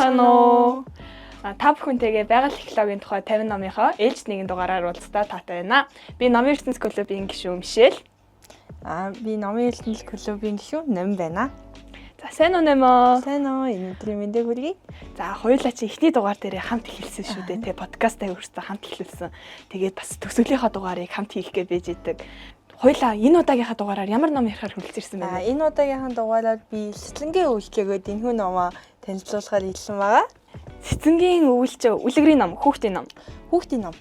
Сайн уу? Та бүхэнтэйгээ байгаль технологийн тухай 50 номынхоо ээлж нэгэн дугаараар уулзтаа таатай байна. Би Номын ертөнц клубын гишүүн Мишель. Би Номын ертөнц клубын гишүүн Ном байна. За сайн уу Номоо? Сайн уу? Энэ өдрийн мэндийг хүргэе. За хоёулаа чи эхний дугаар дээр хамт эхэлсэн шүү дээ. Подкастаа өөрсдөө хамт эхлүүлсэн. Тэгээд бас төгсгөлийнхаа дугаарыг хамт хийх гэж байж идэг. Хоёлаа энэ удаагийнхаа дугаараар ямар ном ярихаар хүрэлцэрсэн байна вэ? Энэ удаагийнхаа дугаараар би Сэцлэнгийн үйлчлэгээд энэхүү номоо танилцуулахаар хэлсэн байгаа. Сэцэнгийн үйлчлэг үлгэрийн ном, хүүхдийн ном. Хүүхдийн ном.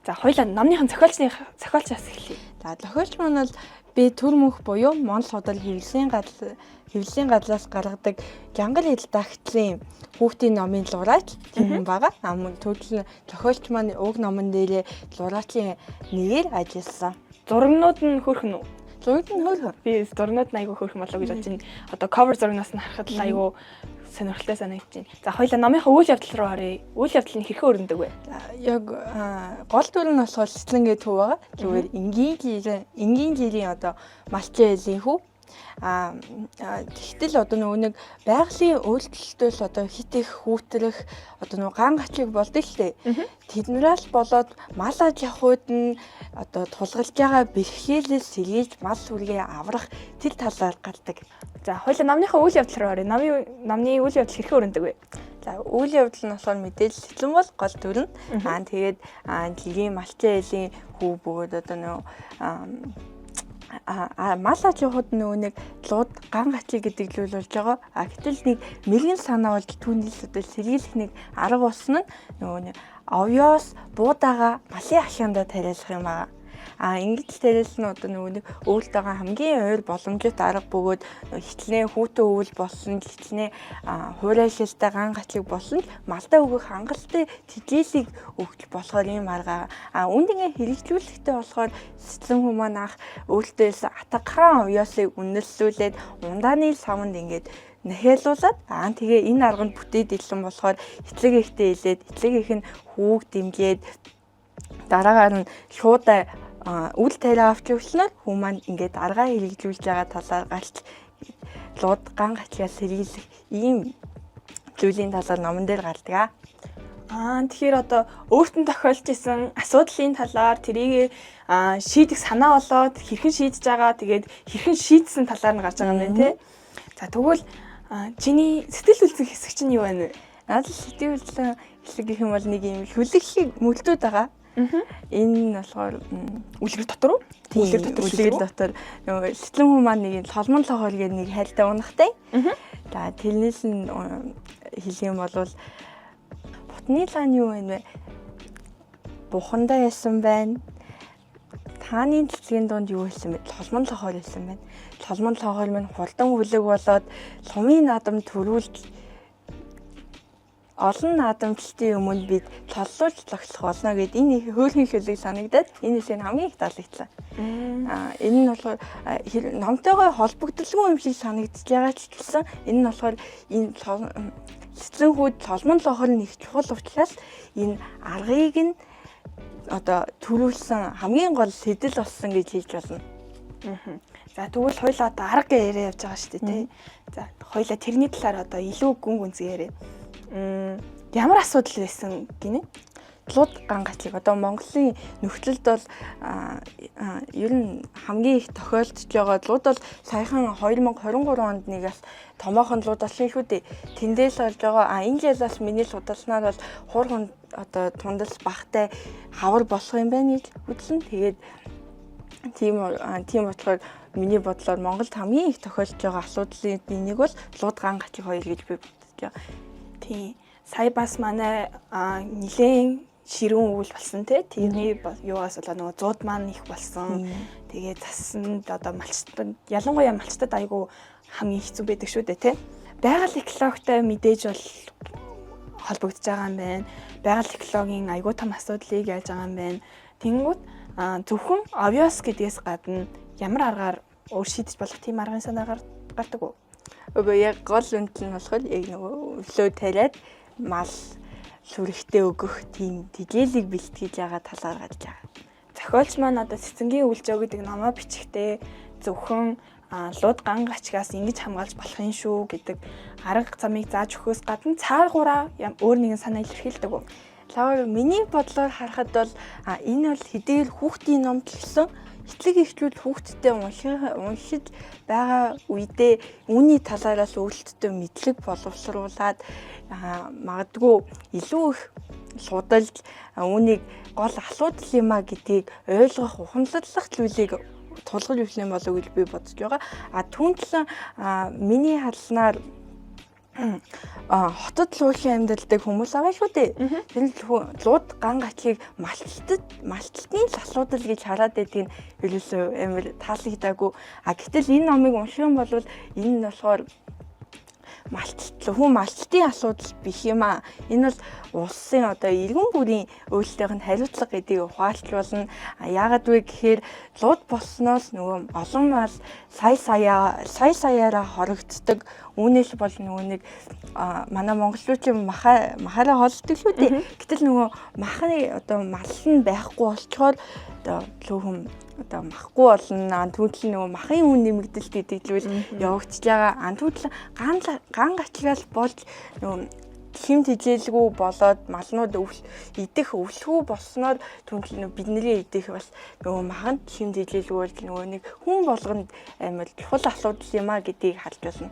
За хоёлаа номныхын зохиолчоос эхлэе. За зохиолч маань бол би төр мөнх буюу Монгол худал хэвлэлийн газраас гаргадаг Жангал эд дагтлын хүүхдийн номын зураач тийм байгаа. Мөн төрөл зохиолч маань уг номон дээрээ зураачийн нэгээр ажилласан. Зурагнууд нь хөөрхөн үү? Зурагт нь хөөрхөн. Би зурагнууд нь айгүй хөөрхөн болов гэж бодож байна. Одоо cover зурагнаас нь харахад л айгүй сонирхолтой санагдаж байна. За хоёлаа номынхаа үйл явдал руу оръё. Үйл явдал нь хэрхэн өрнөдөг вэ? Яг гол дүр нь болохоор Сэцлэнгийн төв байгаа. Зүгээр энгийн жилийн одоо малчин элийн хүү. Тэгтэл одоо нөгөө нэг байгалийн өөрчлөлтөөс одоо хит их хүүтрэх одоо нөгөө ган гачлыг болдог л дээ. Тэднээс болоод мал аж ахуйд нь одоо тулгалж байгаа бэрхшээлээс сэргийлж мал сүргээ аврах тэр талаар гардаг. За хоёлаа номныхаа үйл явдал руу оръё. Номны үйл явдал хэрхэн өрнөдөг вэ? За үйл явдал нь болохоор мэдээж Сэцлэн бол гол дүр нь. Тэгээд жилийн малчин элийн хүү бөгөөд одоо нөгөө мал аж ахуйд нөгөө нэг лууд ган гачлыг гэдэг зүйл болж байгаа. Гэтэл нэг мэрэгэн санаа болж түүнээс одоо сэргийлэх нэг арга болсон нь нөгөө нэг овёос буудаага малын ахиандаа тариалах юм аа. Ингэж тариалсан нь одоо нөгөө нэг өөртөөгөө хамгийн ойр боломжит арга бөгөөд хитлэнээ хүүтэн өвөл болсон хитлэнээ хуурай шилтэй ган гачлыг болсон малдаа өгөх хангалттай тэжээлийг өгч болохоор ийм арга. Үүнд ингээ хэрэгжүүлэхтэй болохоор Сэцлэн хүмүүс маань анх өөртөөс атгахан овёосыг үнэллүүлээд ундааны савнд ингээд нахиалуулаад тэгээ энэ арганд бүтээд илэн болохоор эцэг эхтэй хэлээд эцэг эх нь хүүг дэмжиэд дараагаар нь шуудаа үл тариа авч явуулснаар хүмүүс маань ингээд аргаа хэрэгжүүлж байгаа талаар гарч лууд ган гачлаас сэргийлэх ийм зүйлийн талаар номон дээр гардаг. Тэгэхээр одоо өөртөө тохиолж исэн асуудлын талаар тэрийг шийдэх санаа болоод хэрхэн шийдэж байгаа тэгээд хэрхэн шийдсэн талаар нь гарч байгаа юм байна тий. За тэгвэл чиний сэтгэл хөдлөх хэсэг чинь юу байна вэ? Надад сэтгэл хөдлөх хэсэг гэх юм бол нэг юм хүлэгшиг мөлтүүд байгаа. Энэ нь болохоор үлгэр дотор уу? Үлгэр дотор нөгөө Сэцлэн хүмүүс маань нэг толмон лохол гэдэг нэг хайлтаа унахтай. За тэрнээс нь хэлэх юм бол бутны лаан юу вэ? Бухандаа ясан байна. Тааны цэцгийн донд юу хэлсэн бэ? Толмон лохол хэлсэн байна. Толмон лохол маань хурдан хүлэг болоод сумын наадам төрүүлж олон наадамчлалтын өмнө бид толлуулж зогсох болно гэд энэ хөөрхөн хөлөг санагдаад энэс нь хамгийн их таалагдсан. Энэ нь болохоор номтойгоо холбогдлого юм шиг санагдаж байгаа ч гэсэн энэ нь болохоор энэ Сэцлэн хүүд толмон лохол нэг чухал учраас энэ аргыг нь одоо төрүүлсэн хамгийн гол сэтэл болсон гэж хэлж болно. За тэгвэл хоёлаа одоо арга яриа явж байгаа шүү дээ тий. За хоёлаа тэрний талаар одоо илүү гүн гүнзгий яриа. Ямар асуудал байсан гинэ? Лууд ган гачлыг одоо Монголын нөхцөлд бол ер нь хамгийн их тохиолдож байгаа лууд бол саяхан 2023 онд нэг бас томоохон лууд болсон шүү дээ. Тэндээс болж байгаа энэ жилээс миний судалснаар бол хуурханд одоо тундас багтай хавар болох юм байна гэж үзсэн. Тэгээд тийм болохоор миний бодлоор Монголд хамгийн их тохиолдож байгаа асуудлын нэг бол лууд ган гачлыг хоёул гэж би бодож байгаа. Тийм. Сая бас манай нилээн ширүүн өвөл болсон тий. Тэрний юугаас болоо нөгөө зууд маань их болсон. Тэгээд засанд одоо малчтад ялангуяа малчтад айгу хамгийн хэцүү байдаг шүү дээ тий. Байгаль экологитой мэдээж бол холбогдож байгаа юм байна. Байгаль экологийн айгу том асуудлыг ялж байгаа юм байна. Тэнгүүт зөвхөн obvious гэдгээс гадна ямар аргаар өөр шийдэж болох тийм аргын санаа гардаг уу? Яг гол үнэл нь болохоор яг нөгөө өглөө тариад мал сүрэгтэй өгөх тийм тэжээлийг бэлтгэж байгаа талаар гарч байгаа. Зохиолч маань одоо Сэцэнгийн үлжөө гэдэг номоо бичихтэй зөвхөн лууд ганг ачгаас ингэж хамгаалж болох юм шүү гэдэг арга замыг зааж өгөхөөс гадна цаагаараа өөр нэгэн санаа илэрхийлдэг үү? Лавар миний бодлоор харахад бол энэ бол хэдийгээр хүүхдийн ном гэсэн эцэг эхлүүд хүүхдтэй уншиж байгаа үедээ үүний талаараас өөрсдөө мэдлэг боловсруулад магадгүй илүү их судалж үүнийг гол асуудал юм а гэдгийг ойлгох ухамсарлах зүйлийг тулгаж өгөх юм болов уу гэж би бодож байгаа. Түүнчлэн миний харснаар хотод луушин амьдардаг хүмүүс байгаа шүү дээ. Тэр лууд ганг ачгийг малчтны асуудал гэж хараад байдгийг ерөөсөө амар таалагдаагүй. Гэтэл энэ номыг унших юм бол энэ нь болохоор малчтын асуудал биш юм а. Энэ бол улсын одоо иргэн бүрийн өөрсдийнх нь хариуцлага гэдгийг ухаалжуулна. Яагаад вэ гэхээр лууд болсноос нөгөө олон мал сая саяараа хоригддаг. Үүнээс бол нөгөө нэг манай монголчуудын махаараа холддог шүү дээ. Гэтэл нөгөө махны одоо мал нь байхгүй болчоор одоо лүүхэм одоо махгүй болно. Түүнчлэн нөгөө махын үн нэмэгдэл гэдэг зүйл явагдаж байгаа. Түүнчлэн ган ачгаас болж нөгөө хэмт хижээлгүй болоод малнууд идэх өвсгөө болсноор түүнчлэн бидний идэх бас нөгөө маханд хэмт хижээлгүй бол нөгөө нэг хүн болгонд амар чухал асуудал юм а гэдгийг харж байна.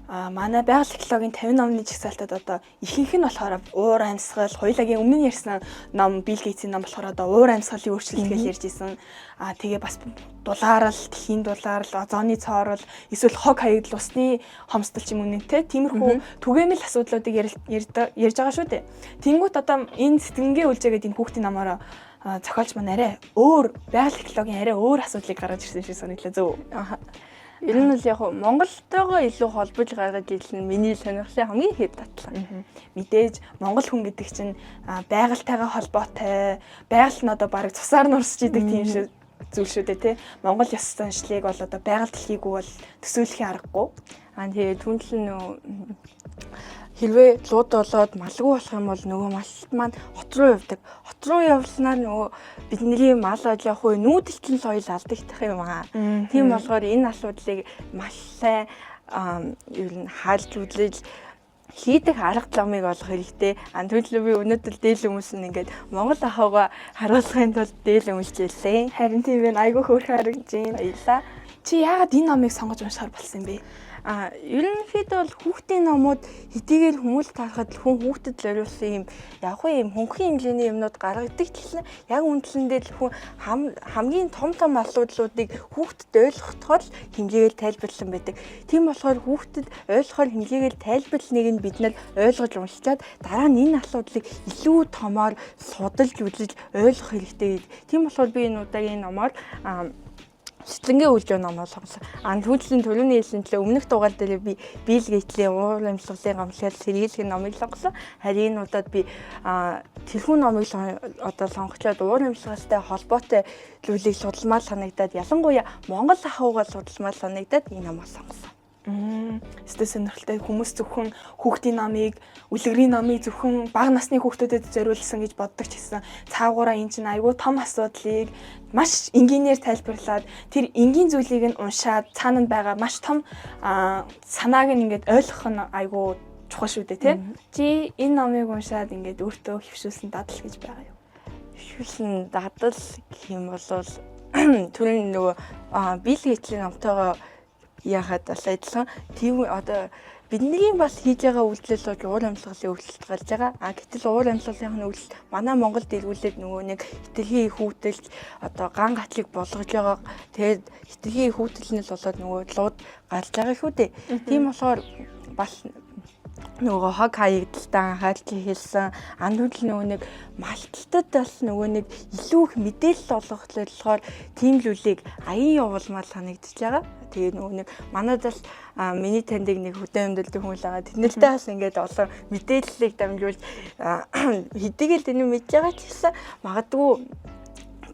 Манай байгаль технологийн 50 номны жагсаалтад одоо ихэнх нь болохоор уур амьсгал, хоёулагийн өмнө ярьсан ном, Билл Гейтсийн ном болохоор одоо уур амьсгалын өөрчлөлт гэж ярьж исэн. Тэгээ бас дулаарл, дэлхийн дулаарл, озоны цоорол, эсвэл хог хаягдл, усны хомсдол ч юм уу нэнтэй тиймэрхүү түгээмэл асуудлуудыг ярьж байгаа шүү дээ. Тэнгүүт одоо энэ сэтгэнгээ үлжээгээд энэ хүүхдийн намаараа зохиолч маань арай өөр байгаль технологийн арай өөр асуудлыг гаргаж ирсэн шиг санагдлаа зөв. Ер нь л яг Монголтойгоо илүү холбож гаргаж ирсэн миний сонирхлын хамгийн ихэд татлаа. Мэдээж Монгол хүн гэдэг чинь байгальтайгаа холбоотой, байгаль нь одоо бараг цусаар нурсж идэг тийм шүү зүйл шүү дээ тий. Монгол ёс заншлыг бол одоо байгаль дэлхийг бол төсөөлөхийн аргагүй. Тэгээ түншлэн хэрвээ лууд болоод малгүй болох юм бол нөгөө малт маань хот руу явдаг. Хот руу явснаар нөгөө бидний мал аж явах үе нүүдэлтэн соёл алдагдах юм аа. Тийм болохоор энэ асуудлыг маш сайн ер нь хаалж үзэж хийдэг арга замыг олох хэрэгтэй. Түүнчлэн би өнөөдөр дээл хүмүүс нь ингээд Монгол ахыгаа харуулахын тулд дээл өмсчихлээ. Харин тийм ээ, айгүй хөөрхөн харагдаж байна. Баярлаа. Чи яагаад энэ номыг сонгож уншихаар болсон юм бэ? Ерөнхийдөө бол хүүхдийн номууд хэдийгээр хүмүүс тарахад хүүхдэд зориулсан юм хөнгөн хэмжээний юмнууд гаргадаг гэсэн яг үндсэндээ хүн хамгийн том асуудлуудыг хүүхдэд ойлгоход хэмжээгээр тайлбарлсан байдаг. Тийм болохоор хүүхдэд ойлгохоор хэмжээгээр тайлбарланыг нь бид нар ойлгож уншичаад дараа нь энэ асуудлыг илүү томоор судалж үзэж ойлгох хэрэгтэй. Тийм болохоор би энэ удаагийн номоор Сэтгэнгээ үлж номоо сонсон. Түүнчлэн төлөвний хэлсэнчлээ өмнөх дугаар дээр би Билл Гейтсийн уур амьсгалын гамшил сэргийлэх номыг сонгосон. Харин энэ удаад би тэрхүү номыг одоо сонгочоод уур амьсгалтай холбоотой зүйлийг судалмаар санагдаад ялангуяа Монгол ахуйгаа судалмаар санагдаад энэ номоо сонгосон. Эсвэл сонирхолтой хүмүүс зөвхөн хүүхдийн номыг, үлгэрийн номыг зөвхөн бага насны хүүхдүүдэд зориулсан гэж боддог ч гэсэн цаагаараа энэ чинь айгүй том асуудлыг маш энгийнээр тайлбарлаад тэр энгийн зүйлийг нь уншаад цаана байгаа маш том санааг нь ингээд ойлгох нь айгүй чухал шүү дээ тий. Чи энэ номыг уншаад ингээд өөртөө хөвшүүлсэн дадал гэж байгаа юу? Хөвшүүлсэн дадал гэх юм бол түрүүн нөгөө Билл Гейтсийн номтойгоо яхад бас адилхан тийм одоо бидний бас хийж байгаа үйлдэл бол уур амьсгалын өөрчлөлт гарч байгаа. Гэтэл уур амьсгалын өөрчлөлт манай Монголд эргүүлээд нөгөө нэг хэтэрхий хүүтэлж одоо ган гатлыг болгож байгаа. Тэгээд хэтэрхий хүүтэлнээс болоод нөгөө лууд гарч байгаа шүү дээ. Тийм болохоор бас нөгөө хог хаягдaltaан анхаарч хэлсэн андуул нөгөө нэг малталтад бас нөгөө нэг илүү их мэдээлэл олгох болохоор тиймлүүлийг аян явуулмаар санагдчихж байгаа. Тэгээ нөгөө нэг манайдас миний таньдаг нэг хөдөө амьдардаг хүмүүс байгаа. Тэднэртэй бас ингээд олон мэдээллийг дамжуулж хэдийгээр тэнийг мэдж байгаа ч гэсэн магадгүй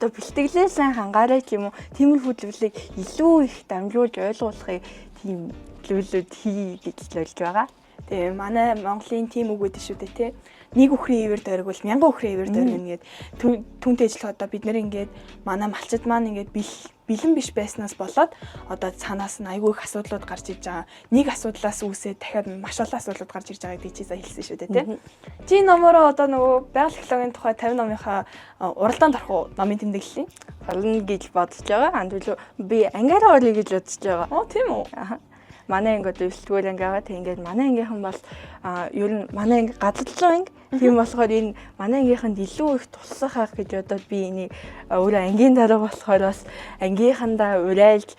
одоо бэлтгэлээ сайн хангаарай ч юм уу тиймэрхүү зүйлийг илүү их дамжуулж ойлгуулахыг тийм зүйлүүд хий гэж хэлж байгаа. Тэгээ манай Монголын тим үг гэдэг шүү дээ тий. Нэг үхрийн ивэр дөргөл 1000 үхрийн ивэр дөргөн ингээд түүнтэй ижил одоо бид нэр ингээд манай малчид маань ингээд бэлэн биш байснаас болоод одоо цаанаас нь айгүй их асуудлууд гарч иж байгаа. Нэг асуудлаас үүсээд дахиад маш олон асуудлууд гарч ирж байгааг чи сая хэлсэн шүү дээ тий. Чи номороо одоо нөгөө байгаль технологийн тухай 50 номынхаа уралдаанд орох уу? Номын тэмдэглэлийн Орно гэж бодож байгаа. Андгүй би ангиараа орё гэж бодож байгаа. Тийм үү? Манай анги одоо 9-р анги аваад тэгээд манай ангийнхан бол ер нь манай анги гадагшлуу анги. Тийм болохоор энэ манай ангийнханд илүү их туслах ах гэж бодоод би энийг өөрөө ангийн дараа болохоор бас ангийнхандаа урайлж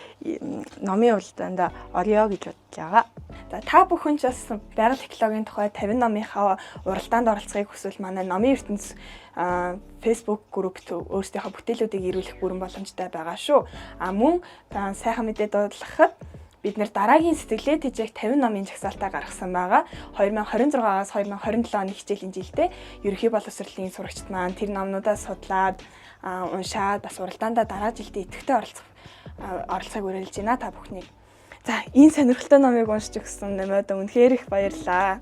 номын уралдаанд орё гэж бодож байгаа. За та бүхэн ч бас байгаль технологийн тухай 50 номынхаа уралдаанд оролцохыг хүсвэл манай номын ертөнц Facebook группт өөрсдийнхөө бүтээлүүдийг ирүүлэх бүрэн боломжтой байгаа шүү. Мөн сайхан мэдээ дуудлахад бид нэр дараагийн сэтгэлээ тэжээх 50 номын жагсаалтаа гаргасан байгаа. 2026-аас 2027 оны хичээлийн жилдээ ерөнхий боловсролын сурагчид маань тэр номнуудаа судлаад уншаад бас уралдаандаа дараа жилдээ идэвхтэй оролцохыг уриалж байна та бүхнийг. За энэ сонирхолтой номыг уншиж өгсөн нэмээд үнэхээр их баярлалаа.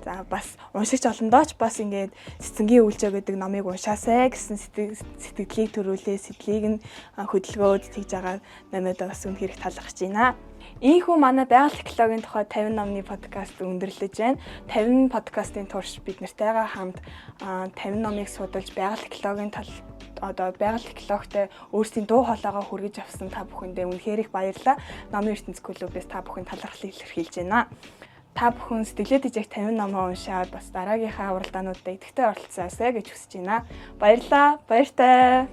За бас уншигч олондооч бас ингээд цэцэнгийн үйлчээ гэдэг номыг уншаасай гэсэн сэтгэлийг төрүүлээ, сэтлийг нь хөдөлгөөд тэгж байгаа нэмээд бас үнэхээр их талархаж байна. Ийхүү манай байгаль технологийн тухай 50 номны подкаст өндөрлөж байна. 50 подкастын турш бид нартэйгээ хамт 50 номыг судалж байгаль технологийн одоо байгаль технологитой өөрсдийн дуу хоолойгоо хүргэж авсан та бүхэндээ үнэхээр их баярлалаа. Номын ертөнц клубээс та бүхэн талархлыг илэрхийлж байна. Та бүхэн сэтгэлээ тэжээх 50 номоо уншаад бас дараагийнхаа уралдаануудад идэвхтэй оролцоосэй гэж хүсэж байна. Баярлалаа. Баяртай.